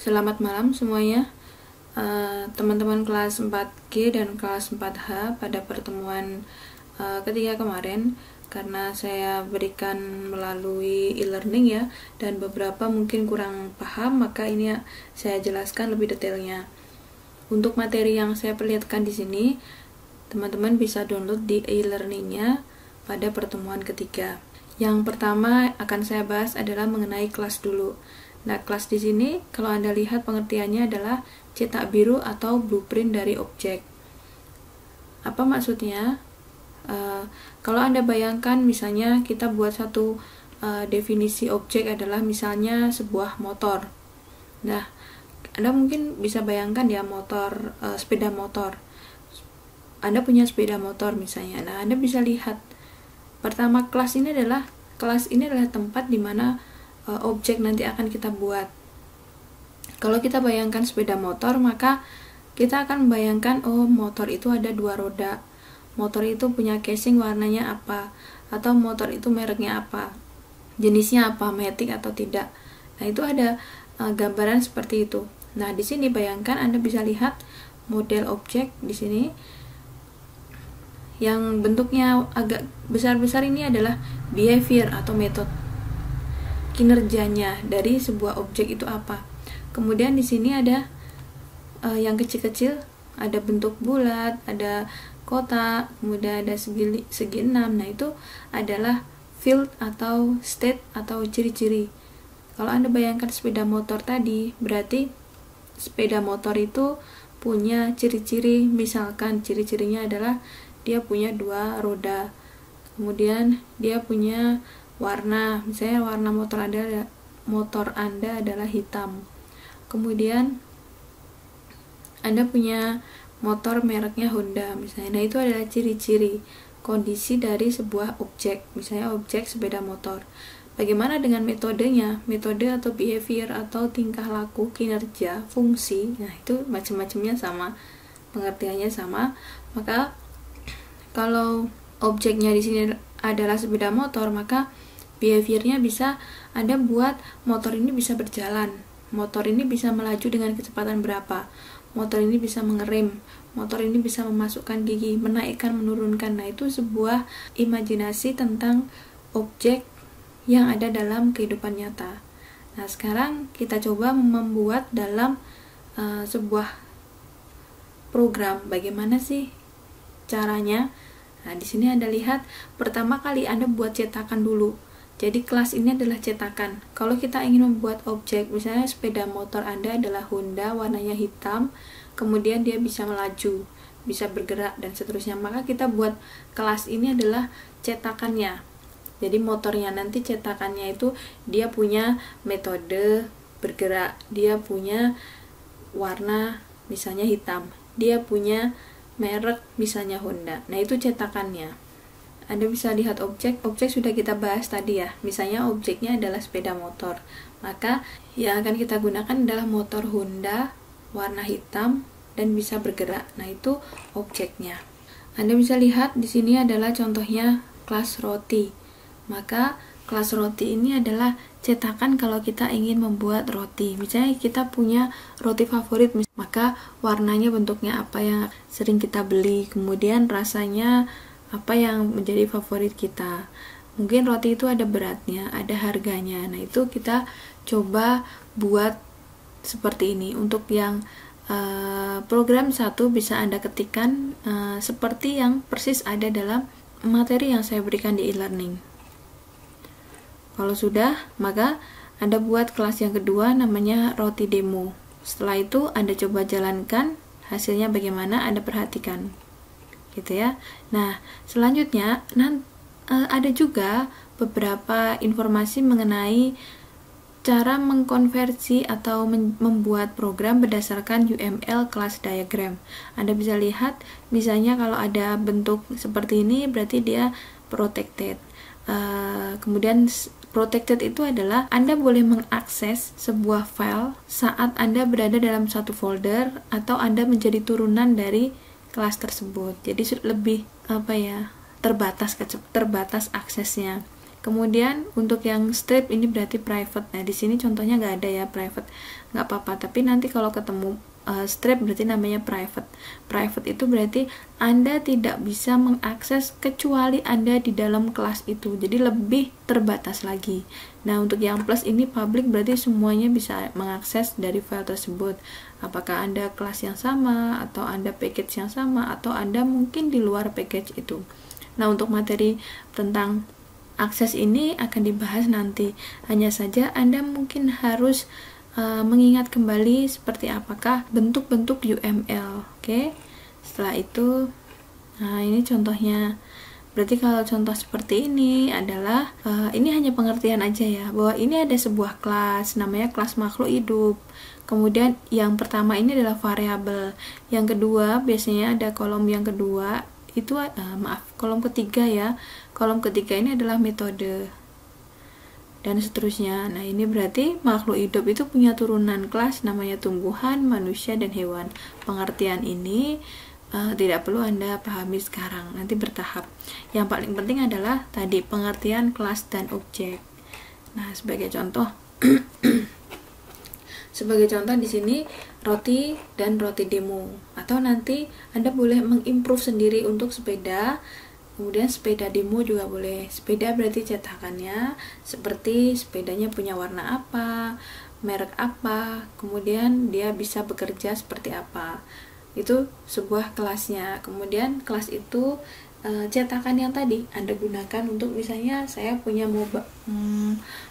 Selamat malam semuanya, teman-teman kelas 4G dan kelas 4H. Pada pertemuan ketiga kemarin, karena saya berikan melalui e-learning ya, dan beberapa mungkin kurang paham, maka ini saya jelaskan lebih detailnya. Untuk materi yang saya perlihatkan di sini, teman-teman bisa download di e-learningnya pada pertemuan ketiga. Yang pertama akan saya bahas adalah mengenai kelas dulu. Nah, kelas di sini kalau Anda lihat pengertiannya adalah cetak biru atau blueprint dari objek. Apa maksudnya? Kalau Anda bayangkan misalnya kita buat satu definisi objek adalah misalnya sebuah motor. Nah, Anda mungkin bisa bayangkan ya motor, sepeda motor. Anda punya sepeda motor misalnya. Nah, Anda bisa lihat pertama kelas ini adalah tempat di mana objek nanti akan kita buat. Kalau kita bayangkan sepeda motor, maka kita akan membayangkan motor itu ada 2 roda. Motor itu punya casing warnanya apa, atau motor itu mereknya apa, jenisnya apa, matic atau tidak. Nah, itu ada gambaran seperti itu. Nah, di sini bayangkan Anda bisa lihat model objek di sini yang bentuknya agak besar-besar. Ini adalah behavior atau metode, kinerjanya dari sebuah objek itu apa. Kemudian di sini ada yang kecil-kecil, ada bentuk bulat, ada kotak, kemudian ada segi 6. Nah, itu adalah field atau state atau ciri-ciri. Kalau Anda bayangkan sepeda motor tadi, berarti sepeda motor itu punya ciri-ciri. Misalkan ciri-cirinya adalah dia punya 2 roda, kemudian dia punya warna, misalnya warna motor Anda adalah hitam. Kemudian Anda punya motor mereknya Honda misalnya. Nah, itu adalah ciri-ciri kondisi dari sebuah objek, misalnya objek sepeda motor. Bagaimana dengan metodenya? Metode atau behavior atau tingkah laku, kinerja, fungsi. Nah, itu macam-macamnya sama, pengertiannya sama. Maka kalau objeknya di sini adalah sepeda motor, maka behaviornya bisa Anda buat motor ini bisa berjalan, motor ini bisa melaju dengan kecepatan berapa, motor ini bisa mengerem, motor ini bisa memasukkan gigi, menaikkan, menurunkan. Nah, itu sebuah imajinasi tentang objek yang ada dalam kehidupan nyata. Nah, sekarang kita coba membuat dalam sebuah program. Bagaimana sih caranya? Nah, di sini Anda lihat pertama kali Anda buat cetakan dulu. Jadi kelas ini adalah cetakan. Kalau kita ingin membuat objek, misalnya sepeda motor Anda adalah Honda, warnanya hitam, kemudian dia bisa melaju, bisa bergerak dan seterusnya, maka kita buat kelas ini adalah cetakannya. Jadi motornya nanti cetakannya itu dia punya metode bergerak, dia punya warna misalnya hitam, dia punya merek misalnya Honda. Nah, itu cetakannya. Anda bisa lihat objek sudah kita bahas tadi ya. Misalnya objeknya adalah sepeda motor, maka yang akan kita gunakan adalah motor Honda warna hitam dan bisa bergerak. Nah, itu objeknya. Anda bisa lihat di sini adalah contohnya kelas roti. Maka kelas roti ini adalah cetakan kalau kita ingin membuat roti. Misalnya kita punya roti favorit, maka warnanya bentuknya apa yang sering kita beli, kemudian rasanya apa yang menjadi favorit kita. Mungkin roti itu ada beratnya, ada harganya. Nah, itu kita coba buat seperti ini. Untuk yang program 1 bisa Anda ketikkan seperti yang persis ada dalam materi yang saya berikan di e-learning. Kalau sudah, maka Anda buat kelas yang kedua namanya roti demo. Setelah itu Anda coba jalankan, hasilnya bagaimana Anda perhatikan. Gitu ya. Nah, selanjutnya ada juga beberapa informasi mengenai cara mengkonversi atau membuat program berdasarkan UML class diagram. Anda bisa lihat, misalnya kalau ada bentuk seperti ini berarti dia protected. Kemudian protected itu adalah Anda boleh mengakses sebuah file saat Anda berada dalam satu folder atau Anda menjadi turunan dari kelas tersebut. Jadi lebih terbatas aksesnya. Kemudian untuk yang strip ini berarti private. Nah, di sini contohnya nggak ada ya private, nggak apa-apa. Tapi nanti kalau ketemu strip berarti namanya private. Private itu berarti Anda tidak bisa mengakses kecuali Anda di dalam kelas itu. Jadi lebih terbatas lagi. Nah, untuk yang plus ini public berarti semuanya bisa mengakses dari file tersebut. Apakah Anda kelas yang sama, atau Anda package yang sama, atau Anda mungkin di luar package itu. Nah, untuk materi tentang akses ini akan dibahas nanti. Hanya saja Anda mungkin harus mengingat kembali seperti apakah bentuk-bentuk UML. Oke. Setelah itu, nah ini contohnya. Berarti kalau contoh seperti ini adalah ini hanya pengertian aja ya, bahwa ini ada sebuah kelas namanya kelas makhluk hidup. Kemudian yang pertama ini adalah variabel. Yang kedua biasanya ada kolom yang kedua itu kolom ketiga ya. Kolom ketiga ini adalah metode dan seterusnya. Nah, ini berarti makhluk hidup itu punya turunan kelas namanya tumbuhan, manusia, dan hewan. Pengertian ini tidak perlu Anda pahami sekarang, nanti bertahap. Yang paling penting adalah tadi pengertian kelas dan objek. Nah, sebagai contoh di sini roti dan roti demo, atau nanti Anda boleh mengimprove sendiri untuk sepeda. Kemudian sepeda demo juga boleh. Sepeda berarti cetakannya seperti sepedanya punya warna apa, merek apa, kemudian dia bisa bekerja seperti apa. Itu sebuah kelasnya. Kemudian kelas itu cetakan yang tadi Anda gunakan untuk, misalnya saya punya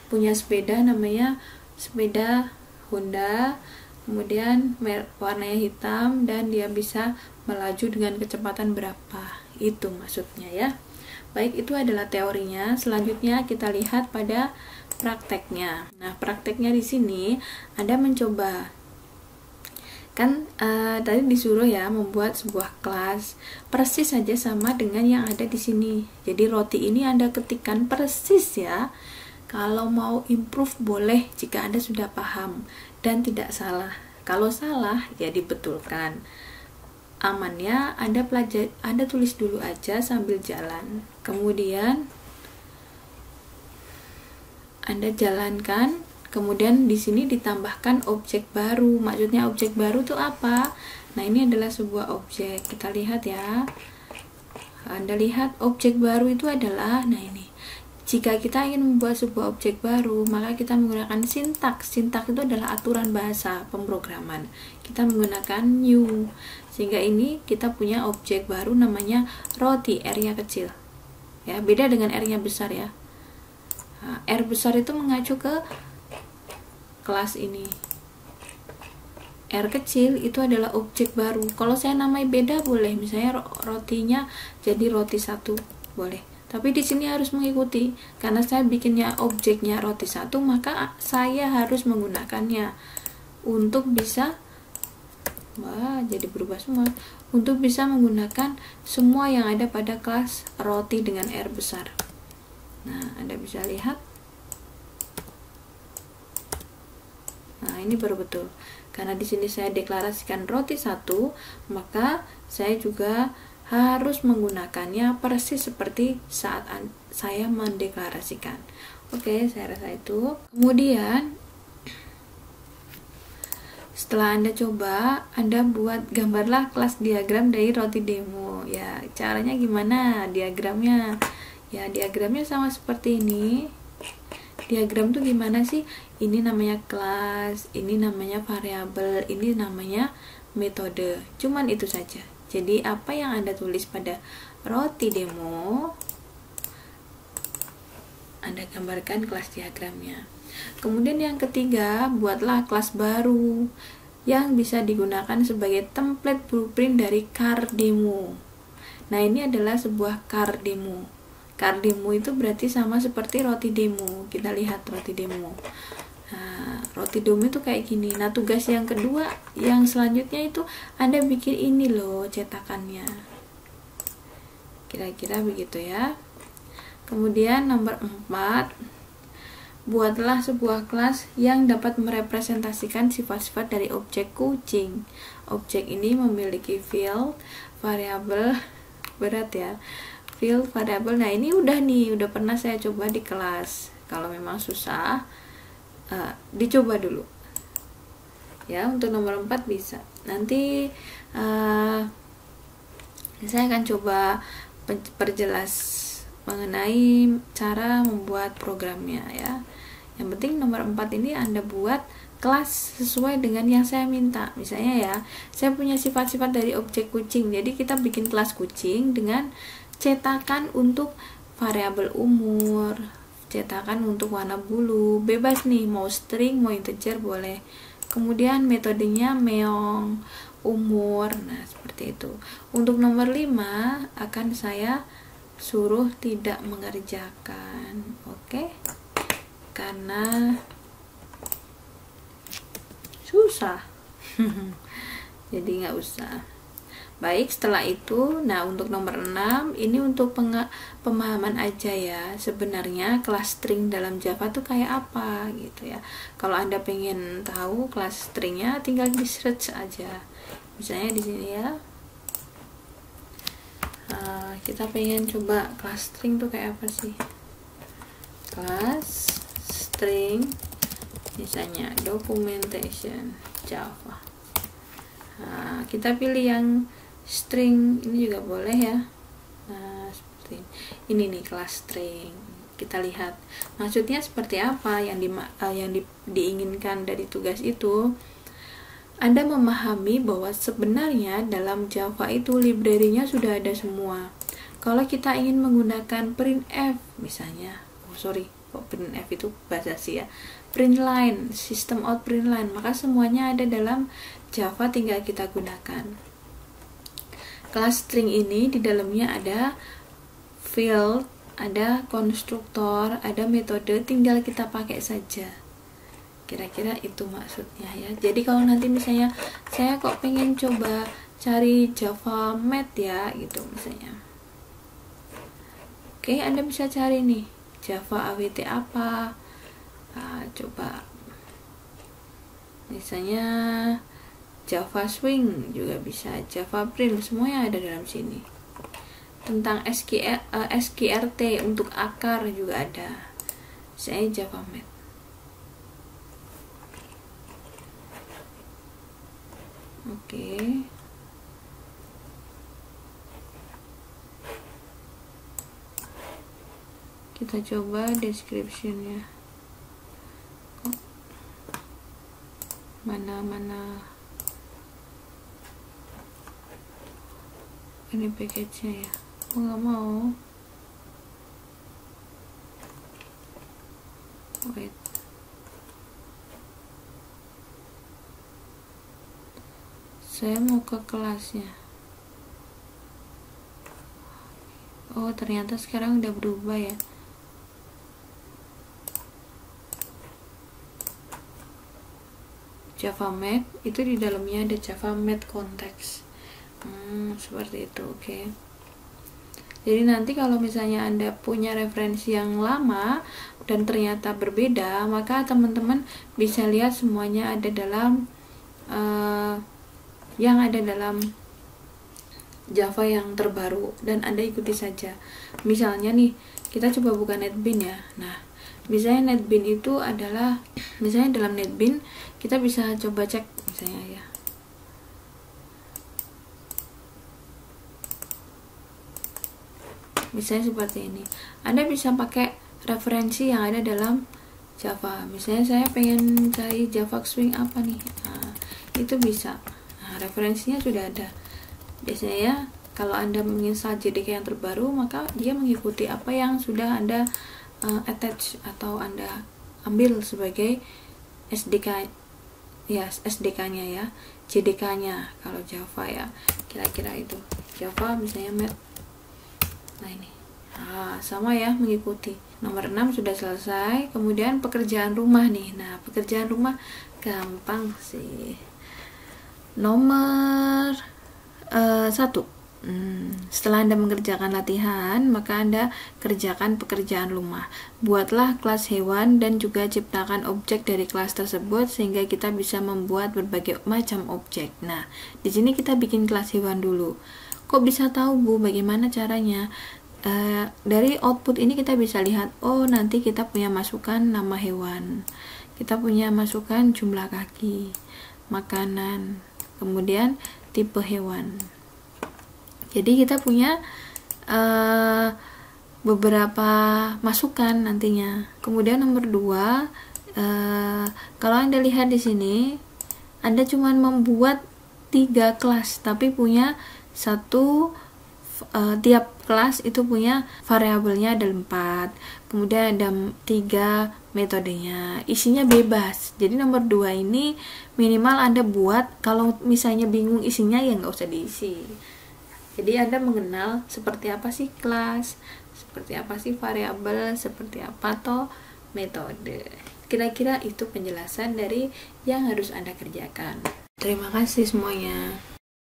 punya sepeda namanya sepeda Honda, kemudian warnanya hitam dan dia bisa melaju dengan kecepatan berapa. Itu maksudnya ya. Baik, itu adalah teorinya. Selanjutnya kita lihat pada prakteknya. Nah, prakteknya di sini Anda mencoba kan tadi disuruh ya membuat sebuah kelas persis saja sama dengan yang ada di sini. Jadi roti ini Anda ketikkan persis ya. Kalau mau improve boleh jika Anda sudah paham dan tidak salah. Kalau salah ya dibetulkan. Amannya Anda tulis dulu aja sambil jalan. Kemudian Anda jalankan. Kemudian di sini ditambahkan objek baru. Maksudnya objek baru itu apa? Nah, ini adalah sebuah objek. Kita lihat ya. Anda lihat objek baru itu adalah, nah ini. Jika kita ingin membuat sebuah objek baru, maka kita menggunakan sintaks. Sintaks itu adalah aturan bahasa pemrograman. Kita menggunakan new. Sehingga ini kita punya objek baru namanya roti, R-nya kecil. Ya, beda dengan R-nya besar ya. Nah, R besar itu mengacu ke kelas ini. R kecil itu adalah objek baru. Kalau saya namai beda boleh, misalnya rotinya jadi roti 1 boleh. Tapi di sini harus mengikuti, karena saya bikinnya objeknya roti 1, maka saya harus menggunakannya untuk bisa jadi berubah semua. Untuk bisa menggunakan semua yang ada pada kelas roti dengan R besar. Nah, Anda bisa lihat. Nah, ini baru betul. Karena di sini saya deklarasikan roti 1, maka saya juga harus menggunakannya persis seperti saat saya mendeklarasikan. Oke, saya rasa itu. Kemudian setelah Anda coba, Anda buat gambarlah kelas diagram dari roti demo. Ya, caranya gimana diagramnya? Ya, diagramnya sama seperti ini. Diagram tuh gimana sih? Ini namanya kelas, ini namanya variabel, ini namanya metode. Cuman itu saja. Jadi apa yang Anda tulis pada roti demo, Anda gambarkan kelas diagramnya. Kemudian yang ketiga, buatlah kelas baru yang bisa digunakan sebagai template blueprint dari car demo. Nah, ini adalah sebuah car demo. Car demo itu berarti sama seperti roti demo. Kita lihat roti demo. Nah, roti demo itu kayak gini. Nah, tugas yang kedua, yang selanjutnya itu Anda bikin ini loh cetakannya. Kira-kira begitu ya. Kemudian nomor 4, buatlah sebuah kelas yang dapat merepresentasikan sifat-sifat dari objek kucing. Objek ini memiliki field, variabel, berat ya, field variable. Nah ini udah pernah saya coba di kelas. Kalau memang susah, dicoba dulu ya. Untuk nomor 4 bisa nanti saya akan coba perjelas mengenai cara membuat programnya ya. Yang penting nomor 4 ini Anda buat kelas sesuai dengan yang saya minta. Misalnya ya, saya punya sifat-sifat dari objek kucing, jadi kita bikin kelas kucing dengan cetakan untuk variabel umur, cetakan untuk warna bulu, bebas nih, mau string mau integer boleh. Kemudian metodenya meong, umur. Nah seperti itu. Untuk nomor 5 akan saya suruh tidak mengerjakan, oke? Karena susah jadi nggak usah. Baik, setelah itu, nah untuk nomor 6 ini untuk pemahaman aja ya. Sebenarnya kelas string dalam Java tuh kayak apa gitu ya. Kalau Anda pengen tahu kelas stringnya, tinggal di search aja. Misalnya di sini ya, kita pengen coba kelas string tuh kayak apa sih. Kelas string misalnya documentation Java. Nah, kita pilih yang string ini juga boleh ya. Nah seperti ini nih kelas string. Kita lihat maksudnya seperti apa yang diinginkan dari tugas itu. Anda memahami bahwa sebenarnya dalam Java itu library-nya sudah ada semua. Kalau kita ingin menggunakan printf misalnya, printf itu bahasa C ya, printline, system out printline, maka semuanya ada dalam Java, tinggal kita gunakan. Kelas string ini di dalamnya ada field, ada konstruktor, ada metode, tinggal kita pakai saja. Kira-kira itu maksudnya ya. Jadi kalau nanti misalnya saya kok pengen coba cari Java Math ya gitu misalnya, oke, Anda bisa cari nih Java AWT apa. Coba misalnya Java Swing juga bisa, Java Print, semuanya ada dalam sini. Tentang SQRT untuk akar juga ada. Saya Java Math. Oke. Kita coba description-nya. Mana ini package-nya ya. Aku nggak mau. Wait. Saya mau ke kelasnya. Oh, ternyata sekarang udah berubah ya. Java Math itu di dalamnya ada Java Math Context. Seperti itu, oke. Jadi nanti kalau misalnya Anda punya referensi yang lama dan ternyata berbeda, maka teman-teman bisa lihat semuanya ada dalam yang ada dalam Java yang terbaru dan Anda ikuti saja. Misalnya nih, kita coba buka NetBeans ya. Nah, misalnya NetBeans itu adalah, misalnya dalam NetBeans kita bisa coba cek misalnya ya. Misalnya seperti ini. Anda bisa pakai referensi yang ada dalam Java. Misalnya saya pengen cari Java Swing apa nih. Nah, itu bisa. Nah, referensinya sudah ada. Biasanya ya, kalau Anda menginstal JDK yang terbaru, maka dia mengikuti apa yang sudah Anda attach atau Anda ambil sebagai SDK ya, SDK-nya ya, JDK-nya kalau Java ya. Kira-kira itu. Java misalnya Math. Nah ini. Sama ya, mengikuti. Nomor 6 sudah selesai. Kemudian pekerjaan rumah nih. Nah, pekerjaan rumah gampang sih. Nomor 1. Setelah Anda mengerjakan latihan, maka Anda kerjakan pekerjaan rumah. Buatlah kelas hewan dan juga ciptakan objek dari kelas tersebut sehingga kita bisa membuat berbagai macam objek. Nah, di sini kita bikin kelas hewan dulu. Kok bisa tahu Bu bagaimana caranya? dari output ini kita bisa lihat, oh nanti kita punya masukan nama hewan, kita punya masukan jumlah kaki, makanan, kemudian tipe hewan. Jadi kita punya beberapa masukan nantinya. Kemudian nomor 2, kalau Anda lihat di sini, Anda cuma membuat 3 kelas, tapi punya tiap kelas itu punya variabelnya ada 4, kemudian ada 3 metodenya, isinya bebas. Jadi nomor 2 ini minimal Anda buat, kalau misalnya bingung isinya ya nggak usah diisi. Jadi Anda mengenal seperti apa sih kelas, seperti apa sih variabel, seperti apa toh metode. Kira-kira itu penjelasan dari yang harus Anda kerjakan. Terima kasih semuanya.